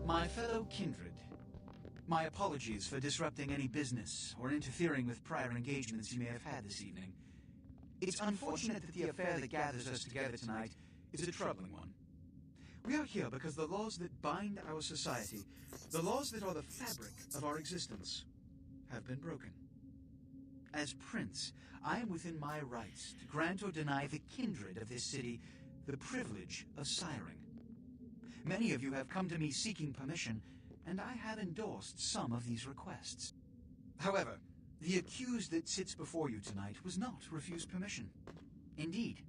My fellow kindred, my apologies for disrupting any business or interfering with prior engagements you may have had this evening. It's unfortunate that the affair that gathers us together tonight is a troubling one. We are here because the laws that bind our society, the laws that are the fabric of our existence, have been broken. As Prince, I am within my rights to grant or deny the kindred of this city the privilege of siring. Many of you have come to me seeking permission, and I have endorsed some of these requests. However, the accused that sits before you tonight was not refused permission. Indeed,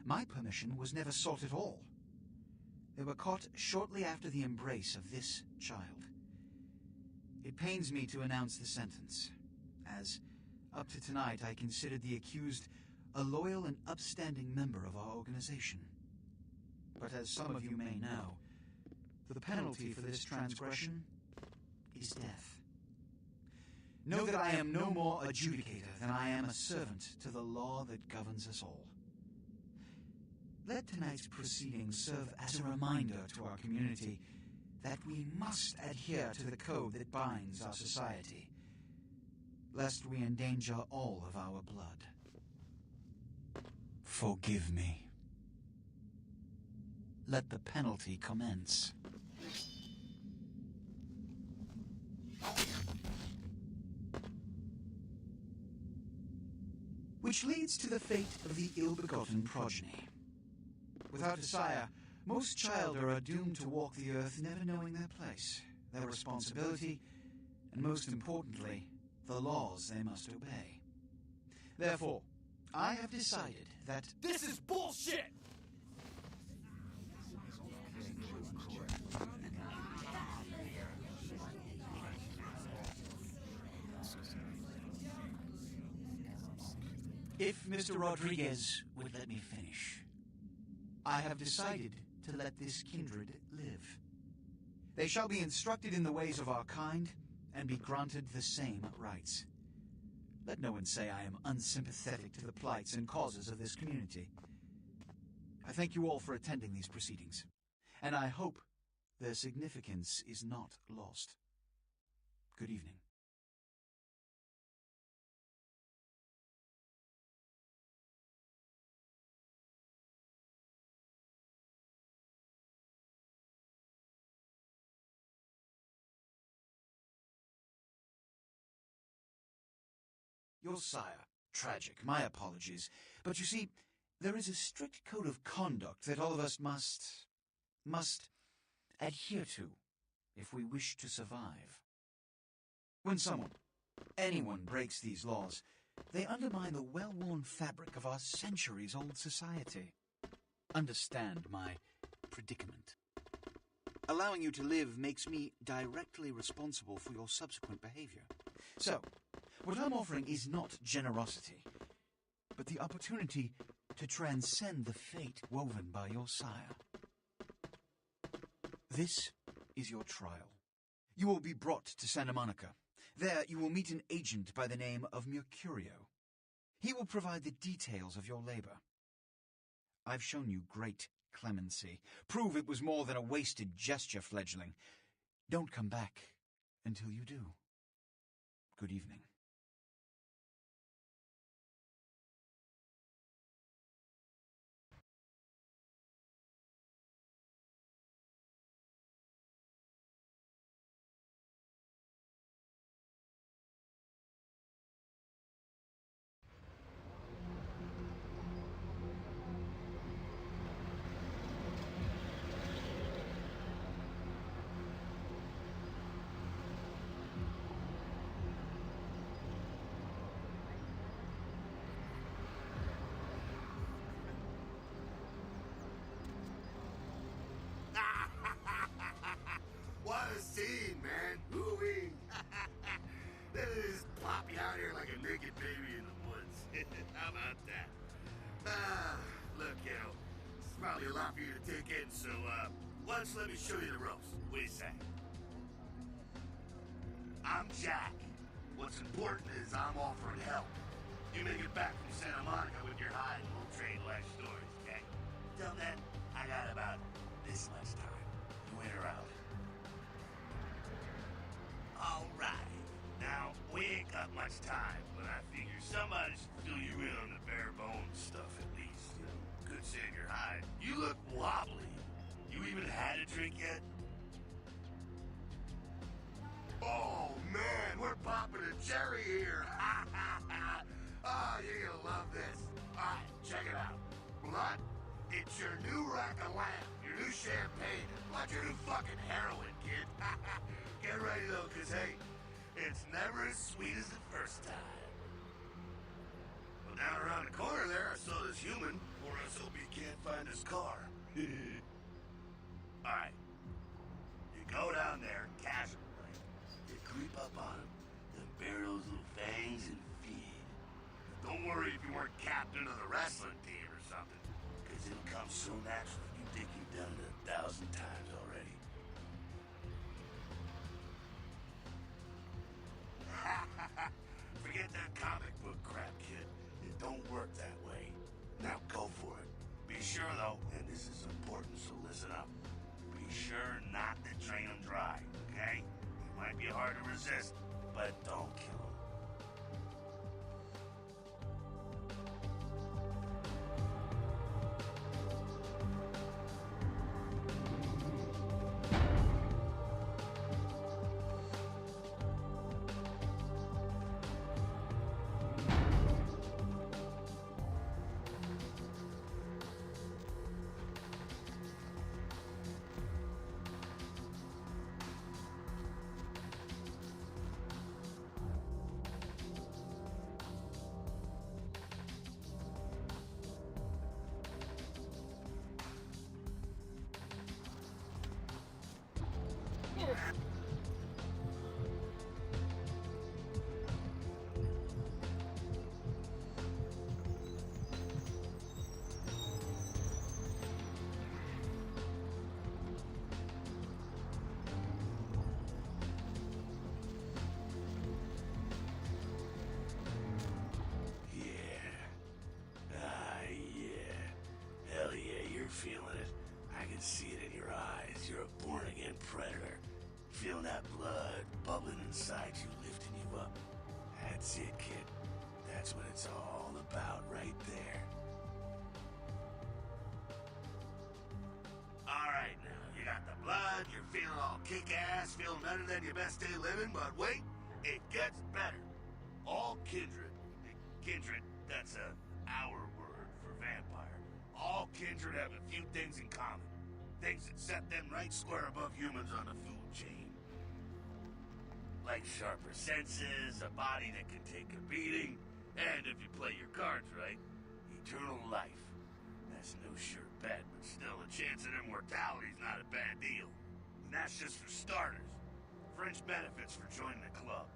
my permission was never sought at all. They were caught shortly after the embrace of this child. It pains me to announce the sentence, as up to tonight I considered the accused a loyal and upstanding member of our organization. But as some of you may know, the penalty for this transgression is death. Know that I am no more adjudicator than I am a servant to the law that governs us all. Let tonight's proceedings serve as a reminder to our community that we must adhere to the code that binds our society, lest we endanger all of our blood. Forgive me. Let the penalty commence. Which leads to the fate of the ill-begotten progeny. Without a sire, most children are doomed to walk the earth never knowing their place, their responsibility, and most importantly, the laws they must obey. Therefore, I have decided that This is bullshit! if Mr. Rodriguez would let me finish, I have decided to let this kindred live. They shall be instructed in the ways of our kind and be granted the same rights. Let no one say I am unsympathetic to the plights and causes of this community. I thank you all for attending these proceedings, and I hope their significance is not lost. Good evening. Your sire. Tragic. My apologies. But you see, there is a strict code of conduct that all of us must adhere to if we wish to survive. When anyone breaks these laws, they undermine the well-worn fabric of our centuries-old society. Understand my predicament. Allowing you to live makes me directly responsible for your subsequent behavior. So, what I'm offering is not generosity, but the opportunity to transcend the fate woven by your sire. This is your trial. You will be brought to Santa Monica. There you will meet an agent by the name of Mercurio. He will provide the details of your labor. I've shown you great clemency. Prove it was more than a wasted gesture, fledgling. Don't come back until you do. Good evening. What a scene, man! Ooh-wee! They just plop you out here like a naked baby in the woods. How about that? Look, it's probably a lot for you to take in, so, why don't you let me show you the ropes? What do you say? I'm Jack. What's important is I'm offering help. You make it back from Santa Monica with your hide and we'll trade life stories, okay? Till then, I got about this much time. You wait around. much time, but I figure somebody should fill you in on the bare bones stuff at least. You know, good save your hide. You look wobbly. You even had a drink yet? Oh man, we're popping a cherry here. Oh, you're gonna love this. Alright, check it out. Blood, it's your new rack of lamb, your new champagne, like your new fucking heroin, kid. Get ready though, cause hey, it's never as sweet as the first time. Well, down around the corner there, I saw this human, or else hope you can't find his car. Alright. You go down there, casual, right? You creep up on him, and bare those little fangs and feed. Don't worry if you weren't captain of the wrestling team or something, because it'll come so natural you think you've done it 1,000 times already. Forget that comic book crap, kid. It don't work that way. Now go for it. Be sure, though, and this is important, so listen up. Be sure not to drain them dry, okay? It might be hard to resist, but don't kill them. Feeling it. I can see it in your eyes. You're a born-again predator. Feeling that blood bubbling inside you, lifting you up. That's it, kid. That's what it's all about right there. Alright now, you got the blood, you're feeling all kick-ass, feeling better than your best day living, but wait, it gets better. All kindred. Kindred, that's our word for vampire. All kindred have a few things in common. Things that set them right square above humans on the food chain. Like sharper senses, a body that can take a beating, and if you play your cards right, eternal life. That's no sure bet, but still a chance at immortality's not a bad deal. And that's just for starters. Fringe benefits for joining the club.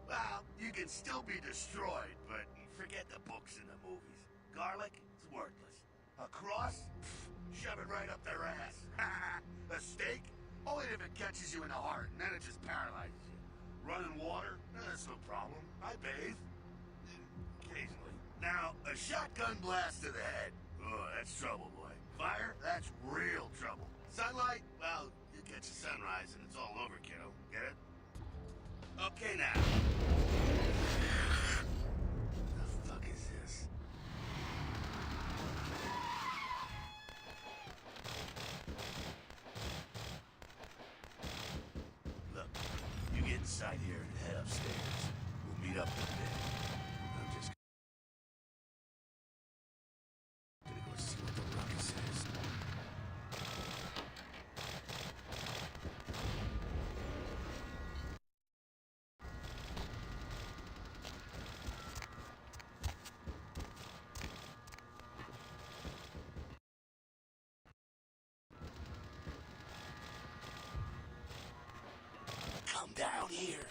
Well, you can still be destroyed, but forget the books and the movies. Garlic? Worthless. A cross? Pfft, shove it right up their ass. A steak? Only if it catches you in the heart, and then it just paralyzes you. Running water? That's no problem. I bathe. Occasionally. Now, a shotgun blast to the head. Oh, that's trouble, boy. Fire? That's real trouble. Sunlight? Well, you catch the sunrise and it's all over, kiddo. Get it? Okay, now. The fuck is this? Inside here and head upstairs. We'll meet up in a bit. I'm just gonna go see what the ruckus is. Down here.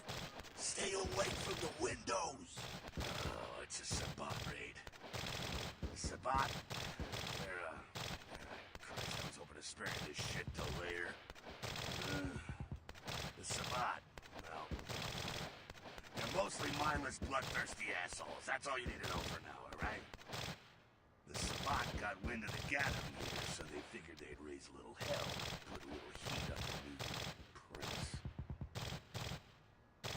Stay away from the windows. Oh, it's a Sabbat raid. Sabbat? They're, Christ, I was hoping to spare this shit till later. The Sabbat, well, they're mostly mindless, bloodthirsty assholes. That's all you need to know for now, alright? The Sabbat got wind of the gathering here, so they figured they'd raise a little hell, put a little heat underneath Prince.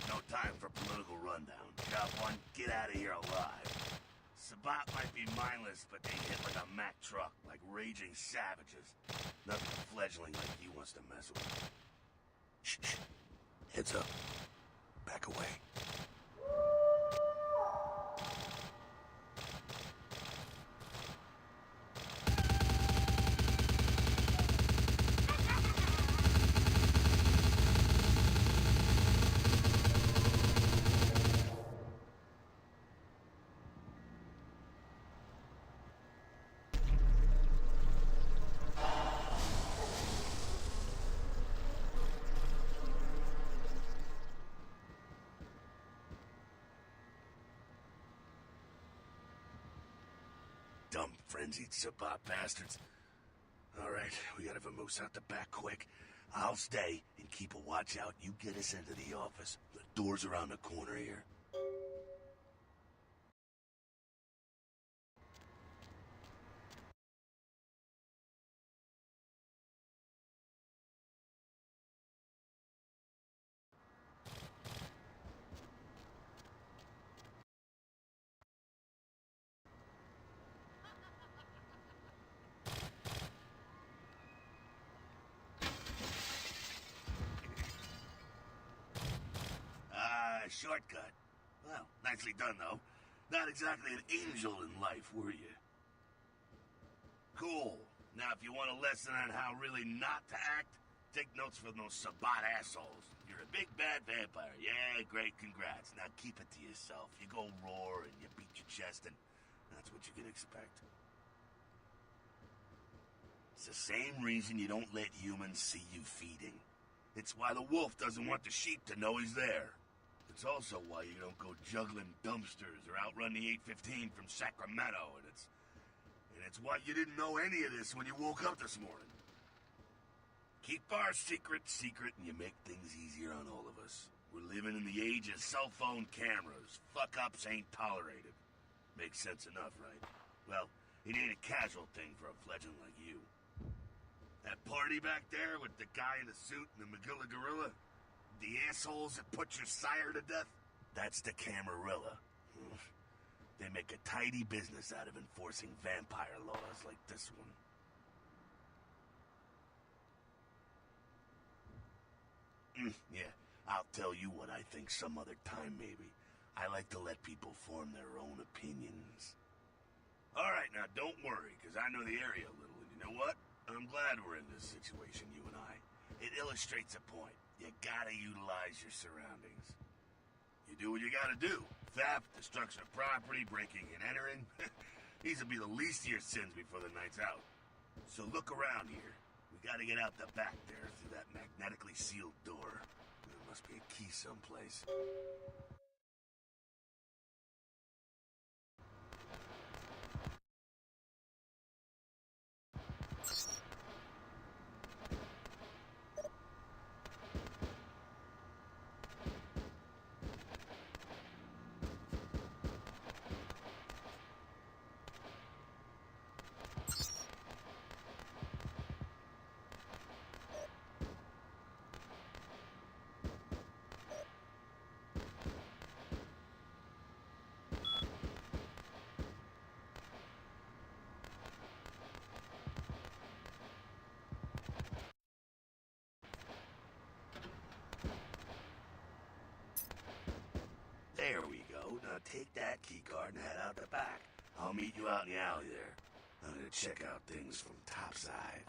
No time for political rundown. Got one, get out of here alive. Sabat might be mindless, but they hit like a Mack truck, like raging savages. Nothing fledgling like he wants to mess with. Shh, shh. Heads up. Back away. Dumb, frenzied Sabat bastards. Alright, we gotta vamoose out the back quick. I'll stay and keep a watch out. You get us into the office. The door's around the corner here. Shortcut. Well, nicely done, though. Not exactly an angel in life, were you? Cool. Now, if you want a lesson on how really not to act, take notes from those Sabat assholes. You're a big bad vampire. Yeah, great, congrats. Now keep it to yourself. You go roar and you beat your chest, and that's what you can expect. It's the same reason you don't let humans see you feeding. It's why the wolf doesn't want the sheep to know he's there. It's also why you don't go juggling dumpsters or outrun the 815 from Sacramento, and it's why you didn't know any of this when you woke up this morning. Keep our secret, and you make things easier on all of us. We're living in the age of cell phone cameras. Fuck-ups ain't tolerated. Makes sense enough, right? Well, it ain't a casual thing for a fledgling like you. That party back there with the guy in the suit and the Magilla Gorilla? The assholes that put your sire to death? That's the Camarilla. They make a tidy business out of enforcing vampire laws like this one. Yeah, I'll tell you what I think some other time, maybe. I like to let people form their own opinions. Alright, now don't worry, because I know the area a little, and you know what? I'm glad we're in this situation, you and I. It illustrates a point. You gotta utilize your surroundings. You do what you gotta do. Theft, destruction of property, breaking and entering. These will be the least of your sins before the night's out. So look around here. We gotta get out the back there through that magnetically sealed door. There must be a key someplace. There we go. Now take that keycard and head out the back. I'll meet you out in the alley there. I'm gonna check out things from topside.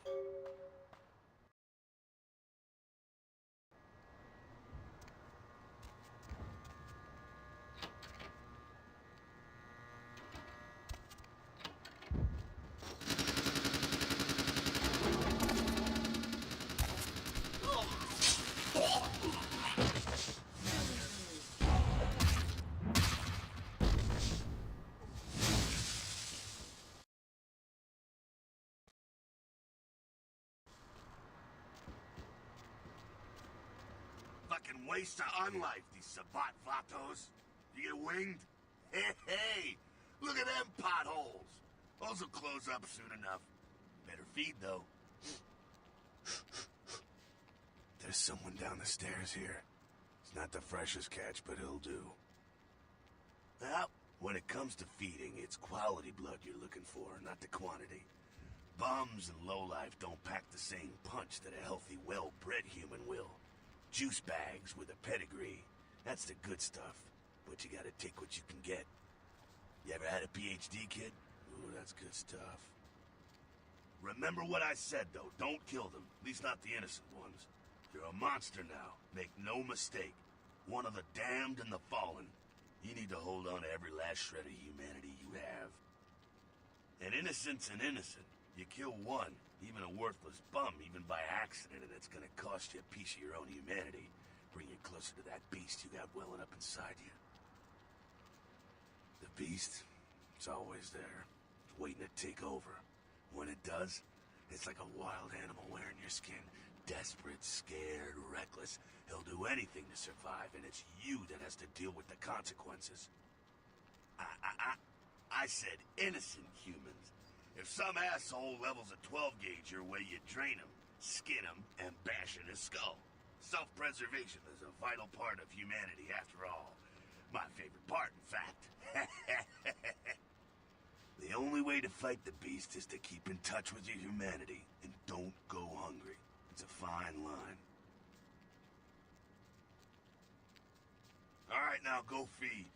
Fucking waste of unlife, these Sabat vatos. You get winged? Hey, look at them potholes. Those will close up soon enough. Better feed, though. There's someone down the stairs here. It's not the freshest catch, but he'll do. Well, when it comes to feeding, it's quality blood you're looking for, not the quantity. Bums and lowlife don't pack the same punch that a healthy, well-bred human will. Juice bags with a pedigree, that's the good stuff. But you gotta take what you can get. You ever had a PhD, kid? Ooh, that's good stuff. Remember what I said, though. Don't kill them. At least not the innocent ones. You're a monster now. Make no mistake. One of the damned and the fallen. You need to hold on to every last shred of humanity you have. And innocent's an innocent. You kill one, even a worthless bum, even by accident, and it's gonna cost you a piece of your own humanity. Bring you closer to that beast you got welling up inside you. The beast, it's always there, waiting to take over. When it does, it's like a wild animal wearing your skin. Desperate, scared, reckless. He'll do anything to survive, and it's you that has to deal with the consequences. I said innocent humans. If some asshole levels a 12 gauge your way, you drain him, skin him, and bash in his skull. Self-preservation is a vital part of humanity, after all. My favorite part, in fact. The only way to fight the beast is to keep in touch with your humanity, and don't go hungry. It's a fine line. All right, now go feed.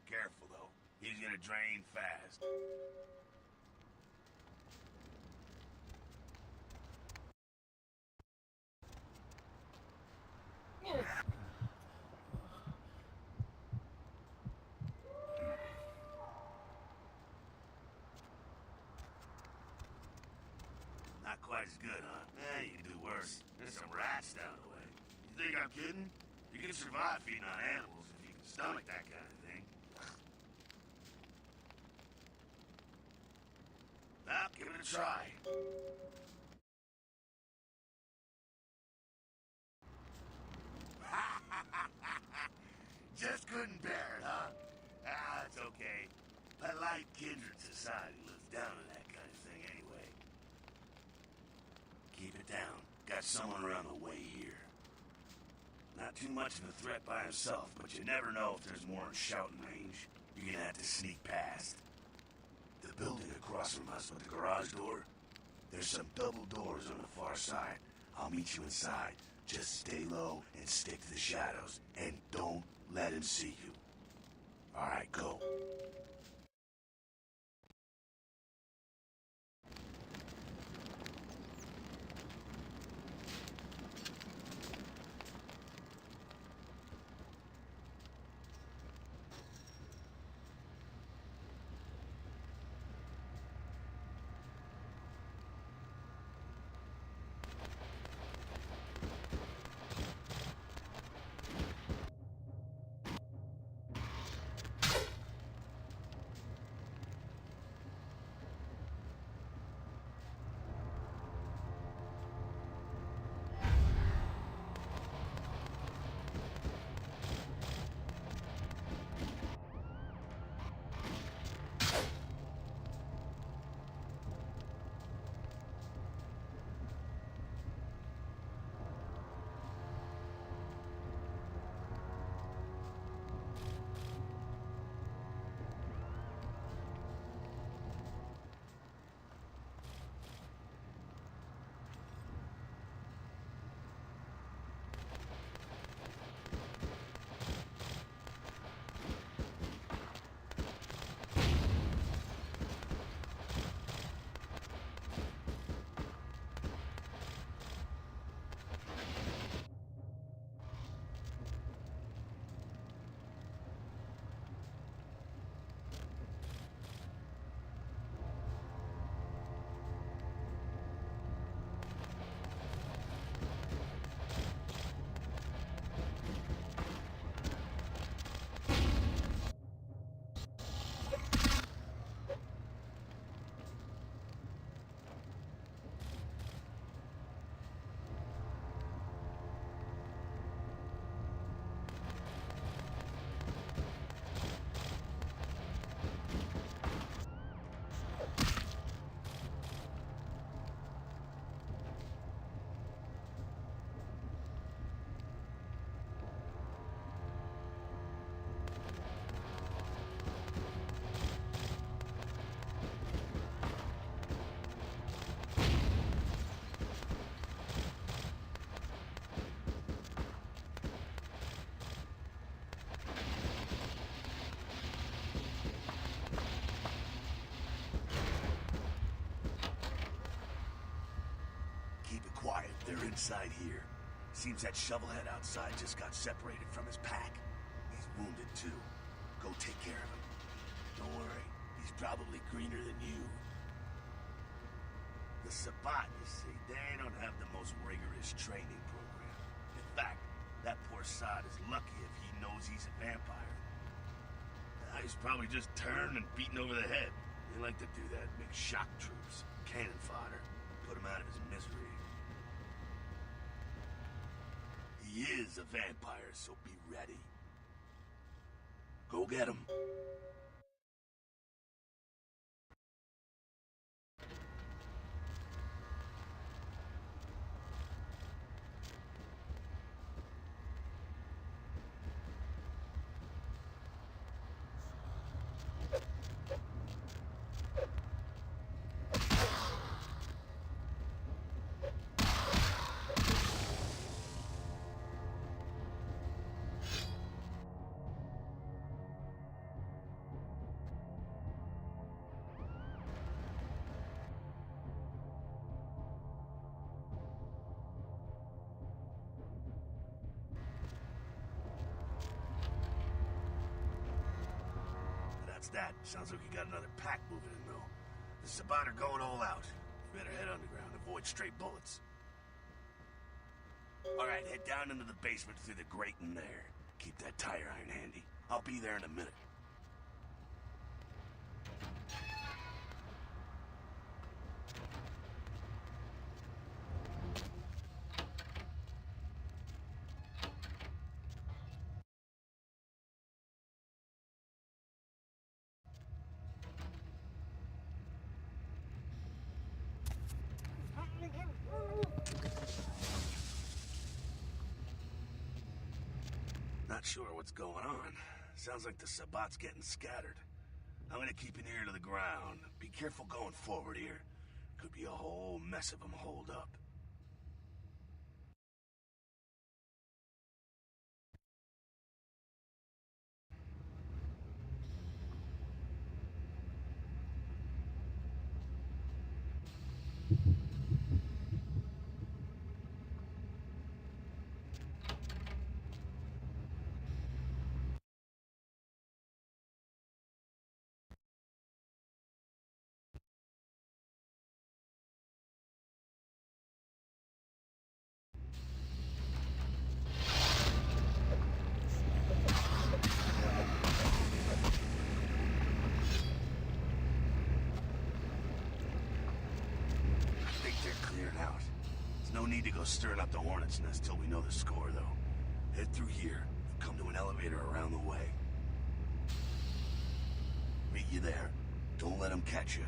Careful, though. He's gonna drain fast. Not quite as good, huh? You can do worse. There's some rats down the way. You think I'm kidding? You can survive feeding on animals if you can stomach that kind of thing. Now, give it a try. Just couldn't bear it, huh? It's okay. Polite kindred society lives down to that kind of thing anyway. Keep it down. Got someone around the way here. Not too much of a threat by himself, but you never know if there's more in shouting range. You're gonna have to sneak past. The building across from us with the garage door, there's some double doors on the far side. I'll meet you inside. Just stay low and stick to the shadows, and don't let him see you. All right, go. They're inside here. Seems that shovelhead outside just got separated from his pack. He's wounded too. Go take care of him. Don't worry, he's probably greener than you. The Sabbat, you see, they don't have the most rigorous training program. In fact, that poor sod is lucky if he knows he's a vampire. He's probably just turned and beaten over the head. They like to do that, make shock troops, cannon fodder, put him out of his misery. He is a vampire, so be ready. Go get him. That. Sounds like you got another pack moving in, though. The Sabbat are going all out. You better head underground, avoid stray bullets. Alright, head down into the basement through the grate in there. Keep that tire iron handy. I'll be there in a minute. Not sure what's going on. Sounds like the Sabbat's getting scattered. I'm gonna keep an ear to the ground. Be careful going forward here. Could be a whole mess of them holed up. No need to go stirring up the hornet's nest till we know the score, though. Head through here and come to an elevator around the way. Meet you there. Don't let them catch you.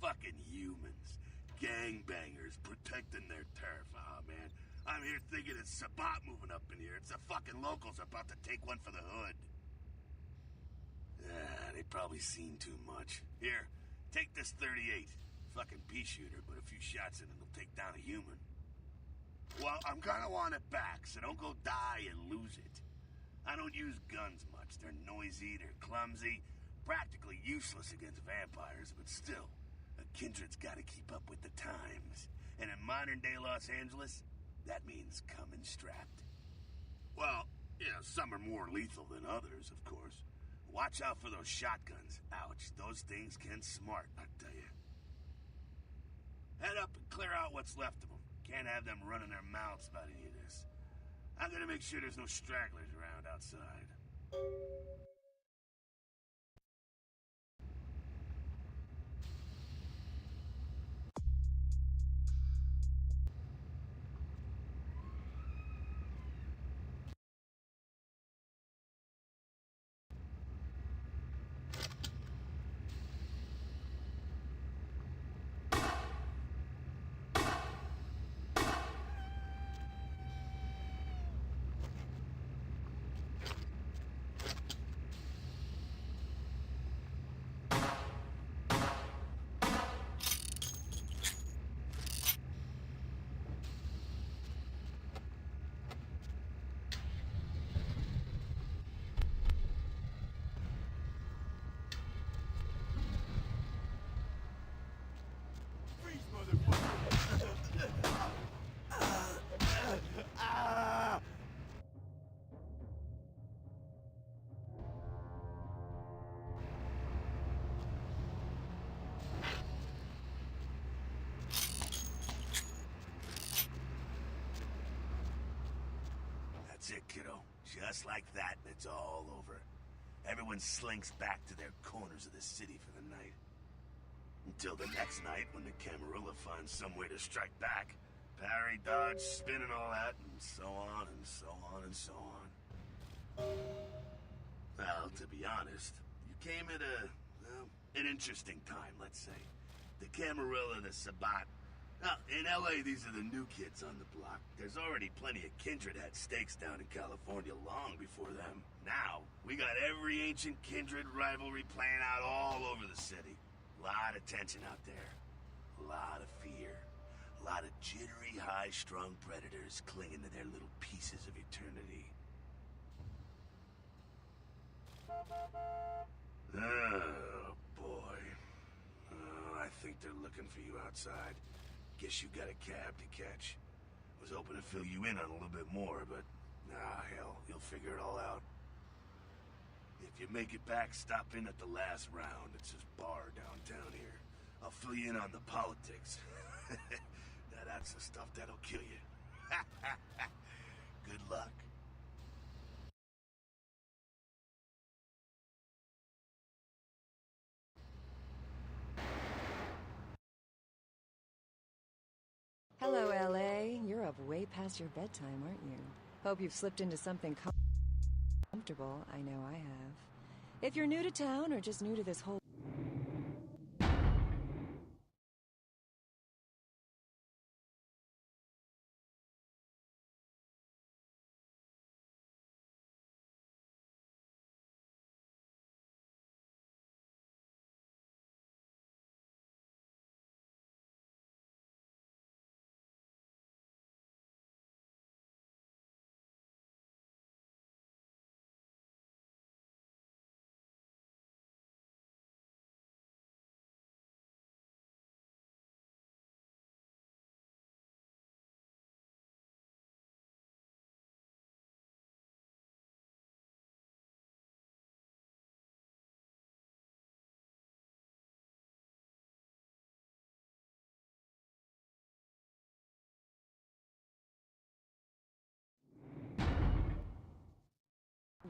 Fucking humans. Gangbangers protecting their turf. Oh, man. I'm here thinking it's Sabbat moving up in here. It's the fucking locals about to take one for the hood. They probably seen too much. Here, Take this 38. Fucking pea shooter, but a few shots in it'll take down a human. Well, I'm gonna want it back, so don't go die and lose it. I don't use guns much. They're noisy, they're clumsy, practically useless against vampires, but still, a kindred's gotta keep up with the times. And in modern-day Los Angeles, that means coming strapped. Well, yeah, some are more lethal than others, of course. Watch out for those shotguns. Ouch, those things can smart, I tell you. Head up and clear out what's left of them. Can't have them running their mouths about any of this. I'm gonna make sure there's no stragglers around outside. That's it, kiddo. Just like that, and it's all over. Everyone slinks back to their corners of the city for the night. Until the next night, when the Camarilla finds some way to strike back. Parry, dodge, spin, and all that, and so on, and so on, and so on. Well, to be honest, you came at well, an interesting time, let's say. The Camarilla, the Sabat. Now, in LA, these are the new kids on the block. There's already plenty of kindred had stakes down in California long before them. Now, we got every ancient kindred rivalry playing out all over the city. A lot of tension out there. A lot of fear. A lot of jittery, high-strung predators clinging to their little pieces of eternity. Oh, boy. Oh, I think they're looking for you outside. Guess you got a cab to catch. Was hoping to fill you in on a little bit more, but hell, you'll figure it all out. If you make it back, stop in at the last round. It's this bar downtown here. I'll fill you in on the politics. Now that's the stuff that'll kill you. Good luck. Hello, LA. You're up way past your bedtime, aren't you? Hope you've slipped into something comfortable. I know I have. If you're new to town or just new to this whole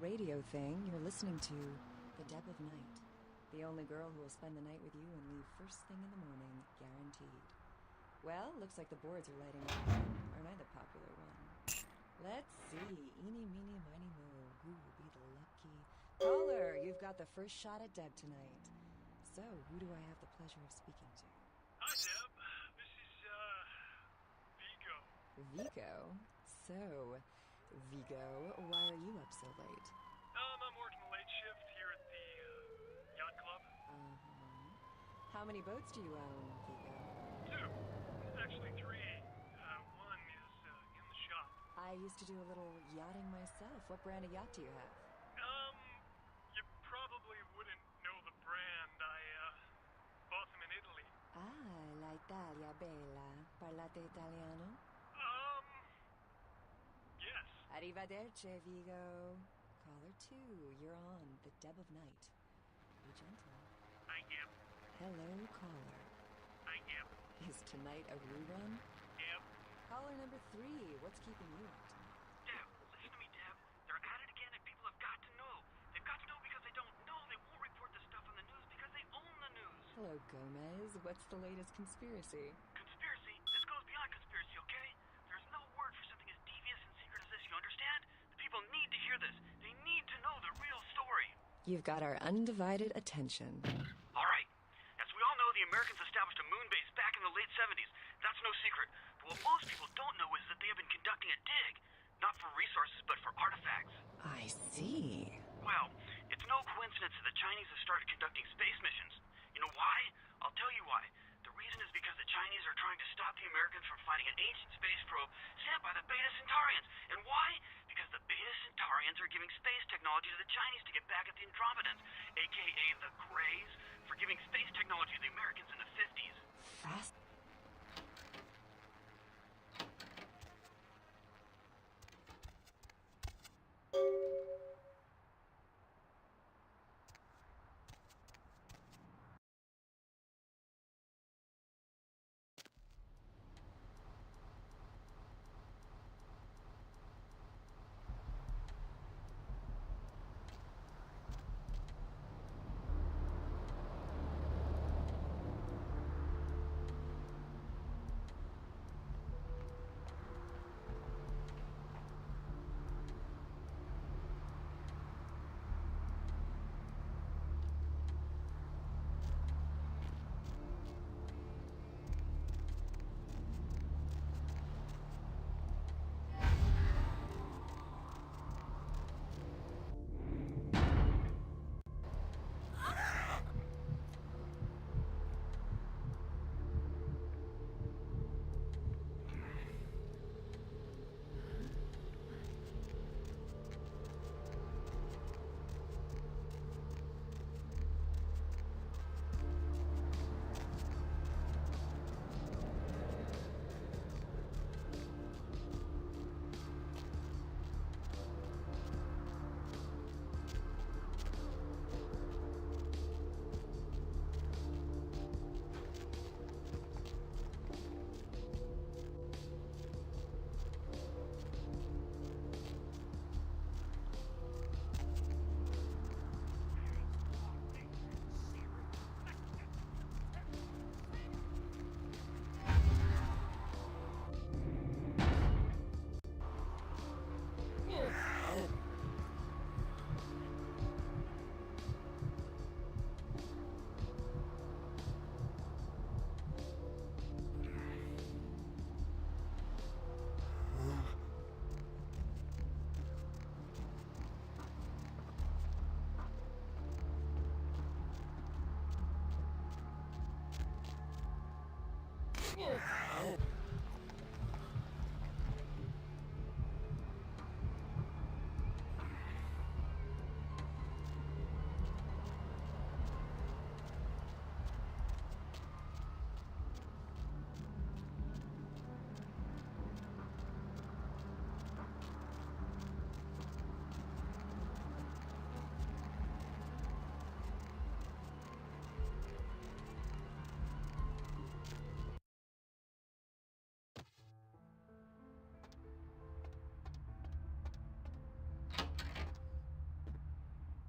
radio thing, you're listening to The Deb of Night. The only girl who will spend the night with you and leave first thing in the morning, guaranteed. Well, looks like the boards are lighting up. Aren't I the popular one? Let's see. Eeny, meeny, miny, moe. Who will be the lucky caller? You've got the first shot at Deb tonight. So, who do I have the pleasure of speaking to? Hi, Deb. This is, Vigo. Vigo? So, Vigo, why are you up so late? I'm working the late shift here at the, yacht club. How How many boats do you own, Vigo? 2. Actually 3. One is in the shop. I used to do a little yachting myself. What brand of yacht do you have? You probably wouldn't know the brand. I bought them in Italy. Ah, la Italia bella. Parlate italiano? Yes. Arrivederci, Vigo. Caller 2, you're on the Deb of Night. Be gentle. I am. Hello, caller. I am. Is tonight a rerun? Yep. Caller number 3, what's keeping you up tonight? Deb, listen to me, Deb. They're at it again, and people have got to know. They've got to know because they don't know. They won't report the stuff on the news because they own the news. Hello, Gomez. What's the latest conspiracy? Conspiracy? This goes beyond conspiracy, okay? There's no word for something as devious and secret as this, you understand? The people need to hear this. They need to know the real story. You've got our undivided attention. All right. As we all know, the Americans established a moon base back in the late 70s. That's no secret. But what most people don't know is that they have been conducting a dig. Not for resources, but for artifacts. I see. Well, it's no coincidence that the Chinese have started conducting space missions. You know why? I'll tell you why. The reason is because the Chinese are trying to stop the Americans from finding an ancient space probe sent by the Beta Centaurians. And why? Because the Beta Centaurians are giving space technology to the Chinese to get back at the Andromedans, a.k.a. the Greys, for giving space technology to the Americans in the 50s. Fast.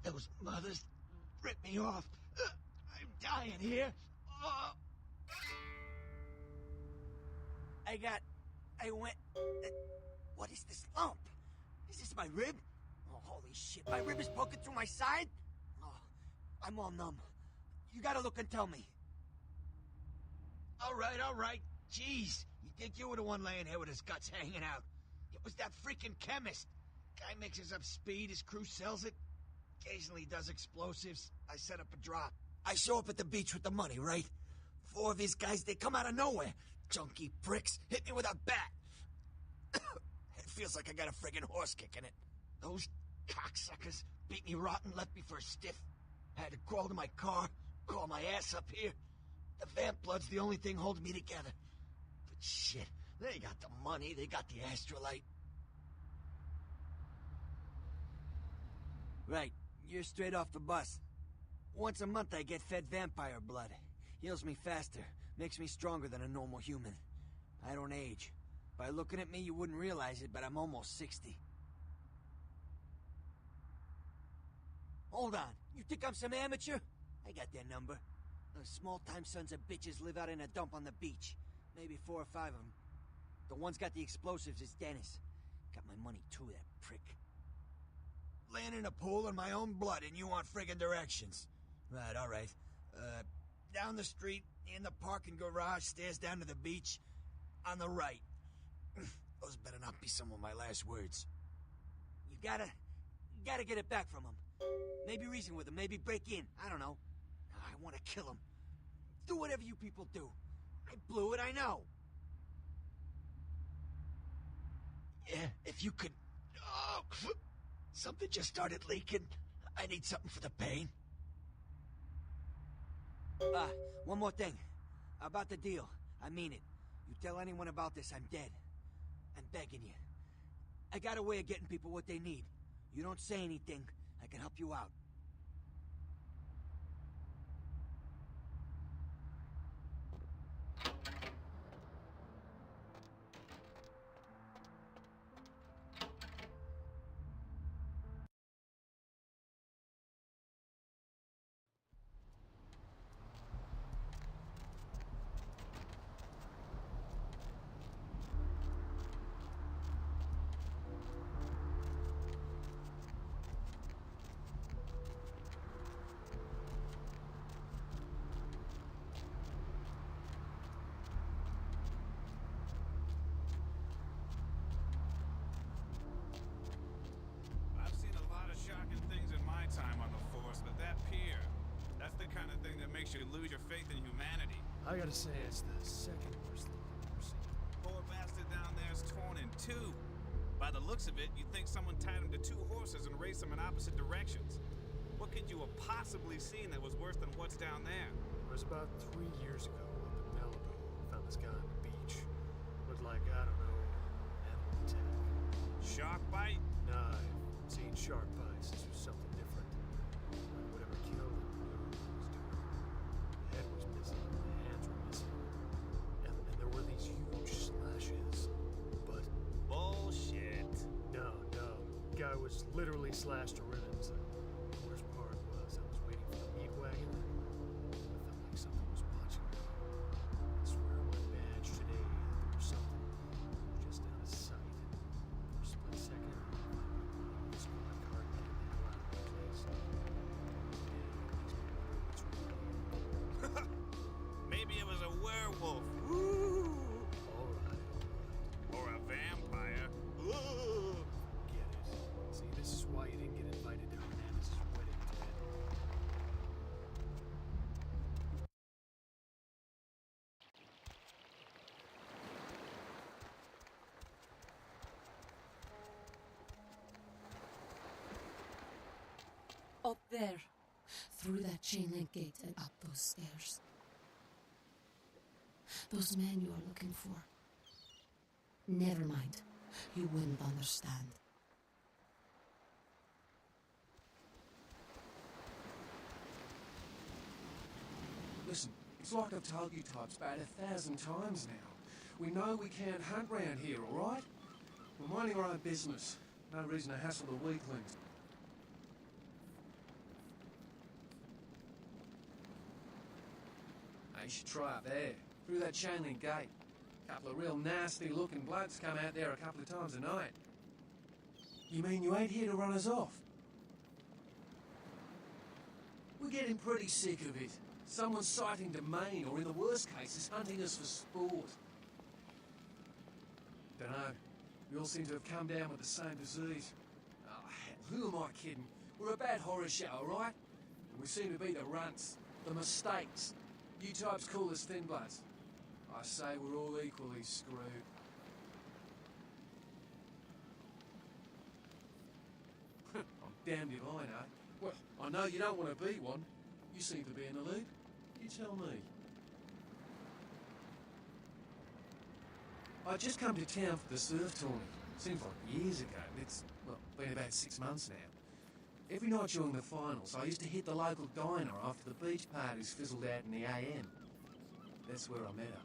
Those mothers ripped me off. I'm dying here. I went... what is this lump? Is this my rib? Oh, holy shit, my rib is poking through my side? Oh, I'm all numb. You gotta look and tell me. All right. Jeez, you think you were the one laying here with his guts hanging out. It was that freaking chemist. Guy mixes up speed, his crew sells it. Occasionally does explosives. I set up a drop. I show up at the beach with the money, right? 4 of his guys, they come out of nowhere. Junky pricks hit me with a bat. It feels like I got a friggin' horse kick in it. Those cocksuckers beat me rotten, left me for a stiff. Had to crawl to my car, crawl my ass up here. The vamp blood's the only thing holding me together. But shit, they got the money, they got the astrolite. Right, you're straight off the bus. Once a month I get fed vampire blood. Heals me faster, makes me stronger than a normal human. I don't age. By looking at me, you wouldn't realize it, but I'm almost 60. Hold on, you think I'm some amateur? I got their number. Those small-time sons of bitches live out in a dump on the beach. Maybe 4 or 5 of them. The one's got the explosives is Dennis. Got my money too, that prick. Laying in a pool in my own blood and you want friggin' directions. Right, all right. Down the street, in the parking garage, stairs down to the beach. On the right. Those better not be some of my last words. You gotta get it back from him. Maybe reason with him, maybe break in. I don't know. I want to kill him. Do whatever you people do. I blew it, I know. Yeah, if you could... Oh, something just started leaking. I need something for the pain. One more thing. About the deal. I mean it. You tell anyone about this, I'm dead. I'm begging you. I got a way of getting people what they need. You don't say anything, I can help you out. Makes you lose your faith in humanity. I gotta say, it's the second worst thing I've ever seen. Poor bastard down there is torn in 2. By the looks of it, you'd think someone tied him to 2 horses and raced them in opposite directions. What could you have possibly seen that was worse than what's down there? It was about 3 years ago up in Malibu. Found this guy on the beach. Looked like, I don't know, animal attack. Shark bite? Nah, I've seen shark bites. This was something different. Like whatever killed him. Head was missing, the hands were missing, and there were these huge slashes, but... Bullshit. No. Guy was literally slashed to ribbons. The worst part was I was waiting for the meat wagon. I felt like something was watching me. I swear on my badge today that there was something just out of sight. For a split second, I just put my card and get the hell out of the place. Yeah, it makes me wonder what's really here. Maybe it was a werewolf. Woo! All right. Or a vampire. Ooh. Get it. See, this is why you didn't get invited to Hernandez's wedding, Ted. Up there. Through that chain link gate and up those stairs. Those men you are looking for. Never mind. You wouldn't understand. Listen, it's like I've told you types about 1,000 times now. We know we can't hunt round here, all right? We're minding our own business. No reason to hassle the weaklings. You should try up there, through that chain link gate. A couple of real nasty-looking blokes come out there a couple of times a night. You mean you ain't here to run us off? We're getting pretty sick of it. Someone's sighting domain, or in the worst cases, hunting us for sport. Dunno. We all seem to have come down with the same disease. Oh, hell, who am I kidding? We're a bad horror show, all right? And we seem to be the runts, the mistakes. You types call us thin bloods. I say we're all equally screwed. I'm damned if I know. Well, I know you don't want to be one. You seem to be in the lead. You tell me. I just come to town for the surf tournament. Seems like years ago. It's, well, been about 6 months now. Every night during the finals, I used to hit the local diner after the beach parties fizzled out in the AM. That's where I met her.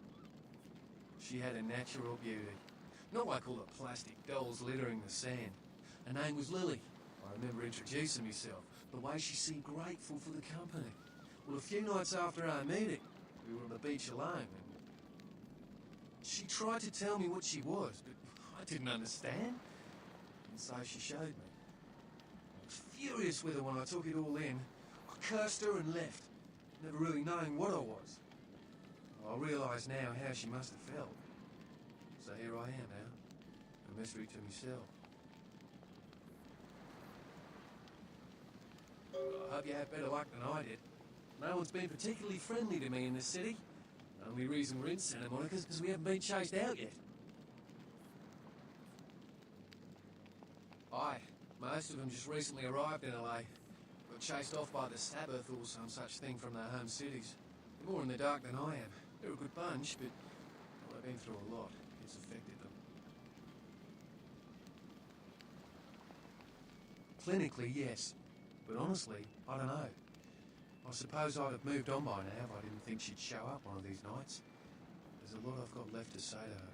She had a natural beauty. Not like all the plastic dolls littering the sand. Her name was Lily. I remember introducing myself. The way she seemed grateful for the company. Well, a few nights after our meeting, we were on the beach alone, and she tried to tell me what she was, but I didn't understand. And so she showed me. I was furious with her when I took it all in. I cursed her and left, never really knowing what I was. I realise now how she must have felt. So here I am now, a mystery to myself. I hope you have better luck than I did. No one's been particularly friendly to me in this city. The only reason we're in Santa Monica is because we haven't been chased out yet. Aye, most of them just recently arrived in LA. Got chased off by the Sabbath or some such thing from their home cities. They're more in the dark than I am. They're a good bunch, but well, they've been through a lot. It's affected them. Clinically, yes. But honestly, I don't know. I suppose I'd have moved on by now if I didn't think she'd show up one of these nights. There's a lot I've got left to say to her.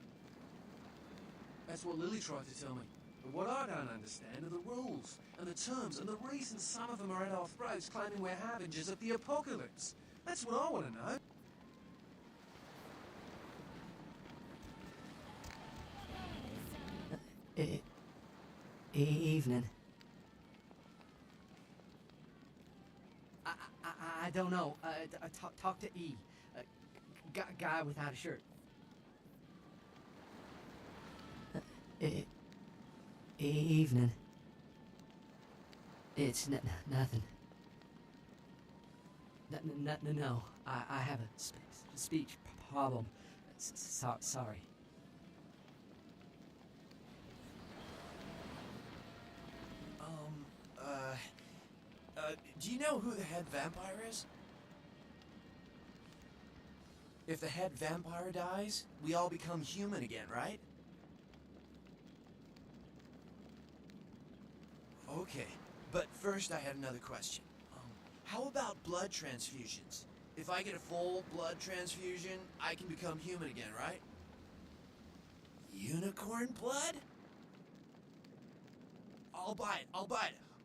That's what Lily tried to tell me. But what I don't understand are the rules, and the terms, and the reasons some of them are at our throats claiming we're harbingers of the apocalypse. That's what I want to know. Evening. I don't know. Talk to E. Guy without a shirt. Evening. It's nothing. No. I have a speech problem. Sorry. Do you know who the head vampire is? If the head vampire dies, we all become human again, right? Okay, but first I had another question. How about blood transfusions? If I get a full blood transfusion, I can become human again, right? Unicorn blood? I'll buy it.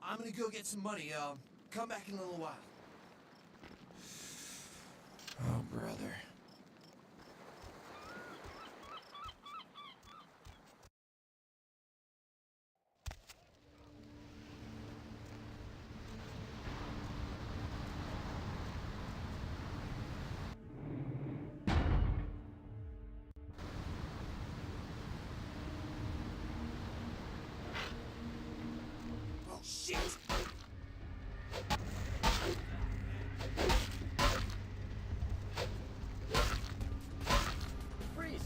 I'm gonna go get some money. Come back in a little while. Oh, brother. Oh, shit! Freeze!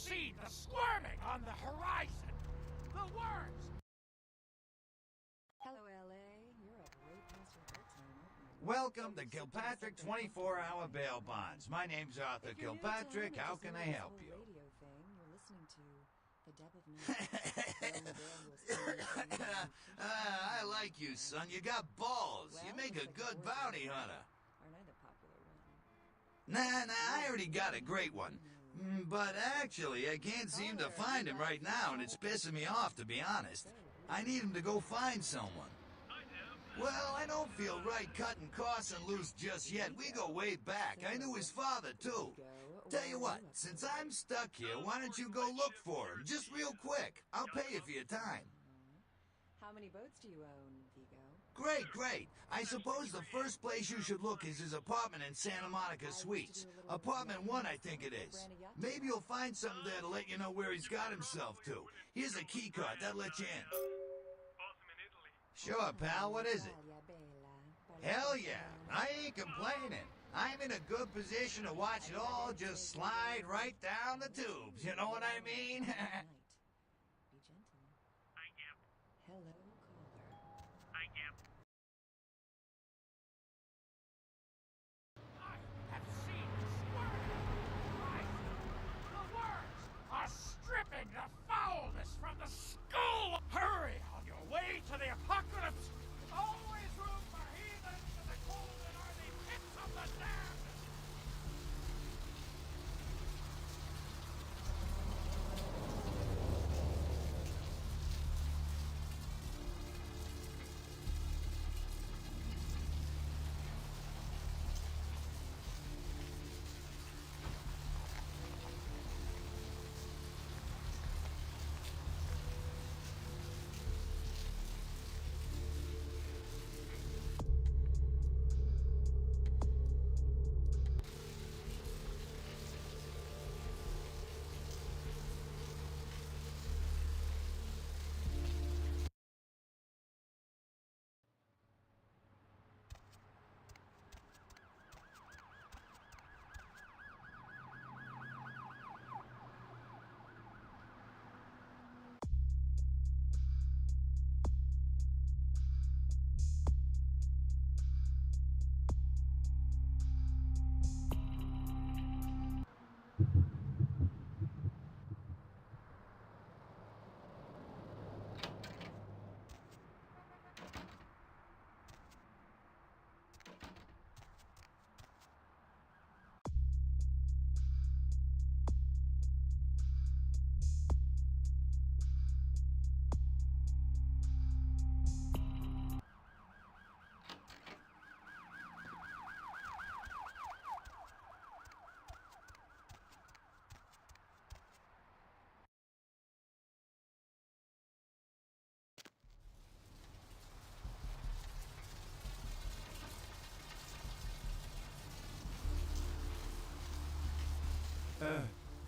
seen the squirming on the horizon. The words. Hello, LA. You're up way past your bedtime, aren't you? Welcome to Kilpatrick 24-hour bail bonds. My name's Arthur If you're new to Kilpatrick. town or How just can know I this help whole you? radio thing, you're listening to The Deb of Night. The only girl who will spend the night with you and leave first thing I in the like you, morning. son. You got balls. Well, You make looks a like the good boards are bounty ready. hunter. Aren't I the popular one? Nah, I already got a great one. But actually, I can't seem to find him right now, and it's pissing me off, to be honest. I need him to go find someone. Well, I don't feel right cutting Carson loose just yet. We go way back. I knew his father, too. Tell you what, since I'm stuck here, why don't you go look for him? Just real quick. I'll pay you for your time. How many boats do you own, Vigo? Great. I suppose the first place you should look is his apartment in Santa Monica Suites. Apartment 1, I think it is. Maybe you'll find something there to let you know where he's got himself to. Here's a key card. That'll let you in. Sure, pal. What is it? Hell yeah. I ain't complaining. I'm in a good position to watch it all just slide right down the tubes. You know what I mean? Be gentle. Hello, caller. I have seen the squirming on the horizon. The words are stripping the foulness from the skull. Hurry on your way to the apocalypse. Always room for heathens in the cold and earthy pits of the damned.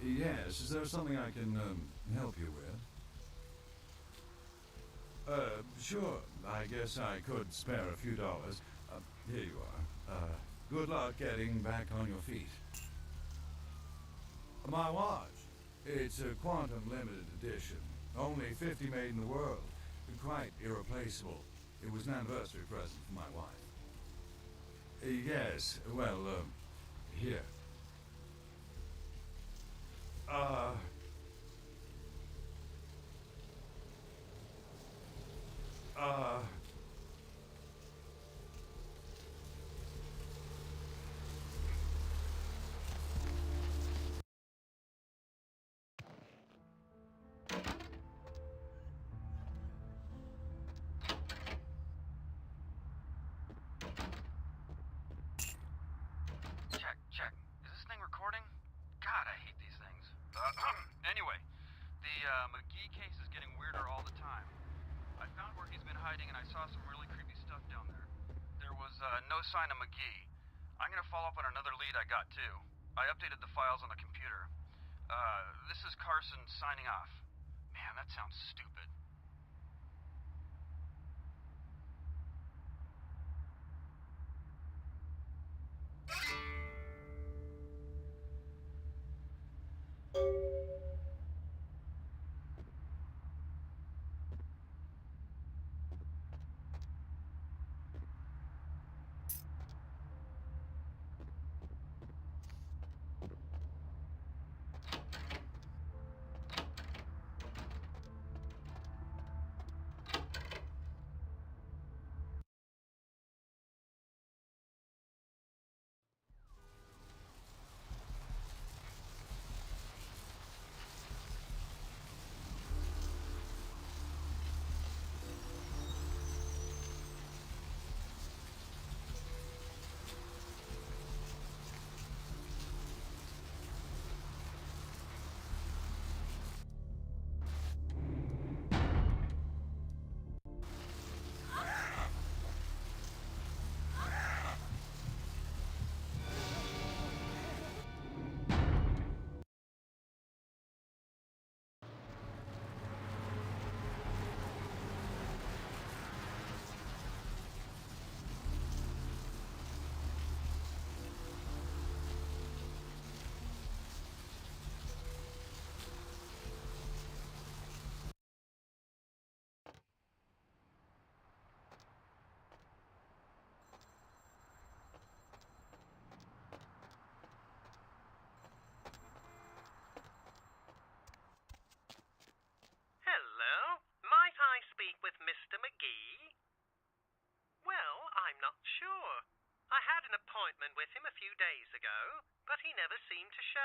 Yes, is there something I can, help you with? Sure. I guess I could spare a few dollars. Here you are. Good luck getting back on your feet. My watch. It's a quantum limited edition. Only 50 made in the world. Quite irreplaceable. It was an anniversary present for my wife. Yes, well, here. Check. Is this thing recording? God, I hate these things. Anyway, the McGee case is getting weirder all the time. I found where he's been hiding and I saw some really creepy stuff down there. There was no sign of McGee. I'm gonna follow up on another lead I got too. I updated the files on the computer. This is Carson signing off. Man, that sounds stupid.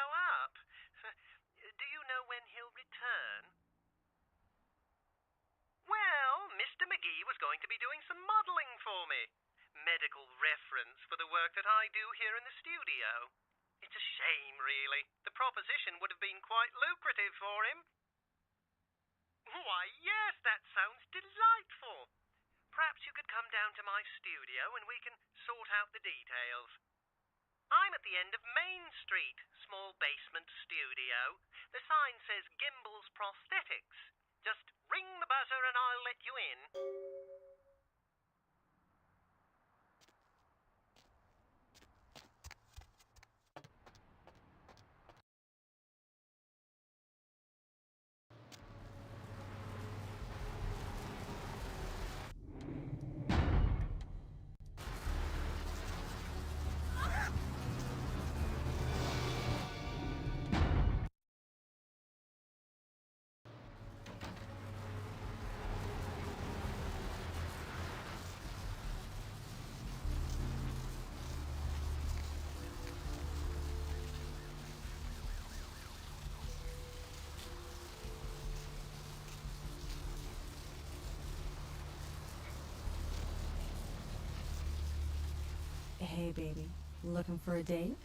show up. Do you know when he'll return? Well, Mr. McGee was going to be doing some modeling for me. Medical reference for the work that I do here in the studio. It's a shame, really. The proposition would have been quite lucrative for him. Why, yes, that sounds delightful. Perhaps you could come down to my studio and we can sort out the details. I'm at the end of Main Street, small basement studio. The sign says Gimbel's Prosthetics. Just ring the buzzer and I'll let you in. Hey, baby. Looking for a date?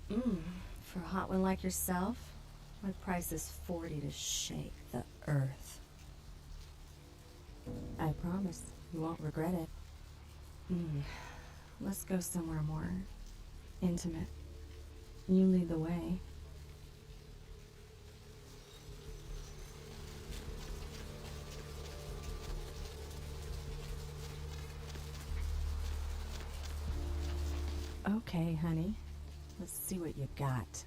For a hot one like yourself, my price is 40 to shake the earth. I promise you won't regret it. Let's go somewhere more intimate. You lead the way. Okay, honey. Let's see what you got.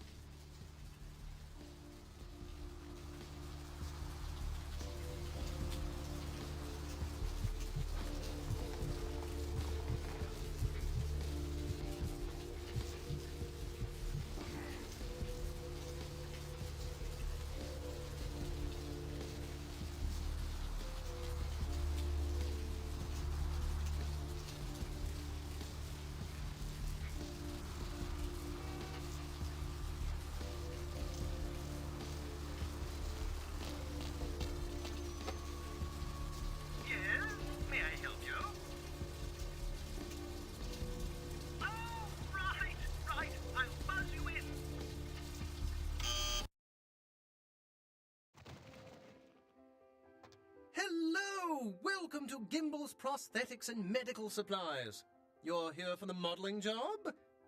Hello! Welcome to Gimbel's Prosthetics and Medical Supplies. You're here for the modeling job?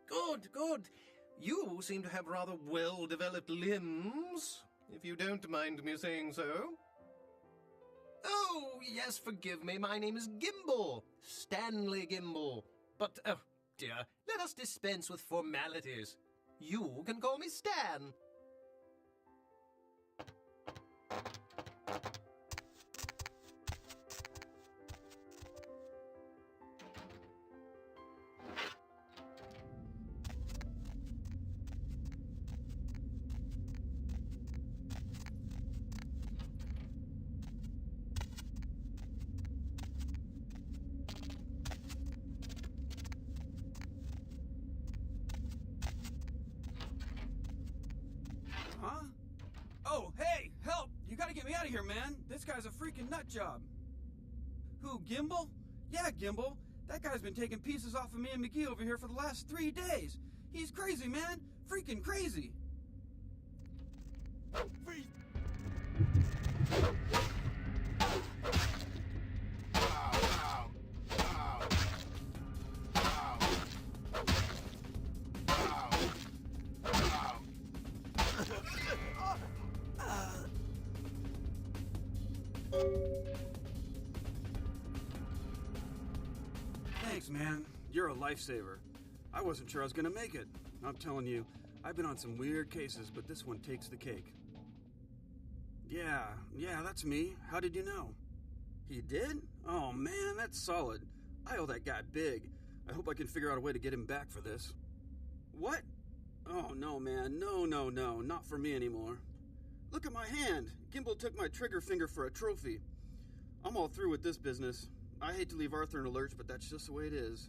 Good, good. You seem to have rather well-developed limbs, if you don't mind me saying so. Oh, yes, forgive me. My name is Gimbel. Stanley Gimbel. But, oh, dear, let us dispense with formalities. You can call me Stan. Huh? Oh, hey, help! You gotta get me out of here, man. This guy's a freaking nut job. Who, Gimbel? Yeah, Gimbel. That guy's been taking pieces off of me and McGee over here for the last 3 days. He's crazy, man. Freaking crazy. Thanks, man. You're a lifesaver. I wasn't sure I was gonna make it. I'm telling you, I've been on some weird cases, but this one takes the cake. Yeah, that's me. How did you know? He did? Oh, man, that's solid. I owe that guy big. I hope I can figure out a way to get him back for this. What? Oh, no, man. No, not for me anymore. Look at my hand. Gimbel took my trigger finger for a trophy. I'm all through with this business. I hate to leave Arthur in a lurch, but that's just the way it is.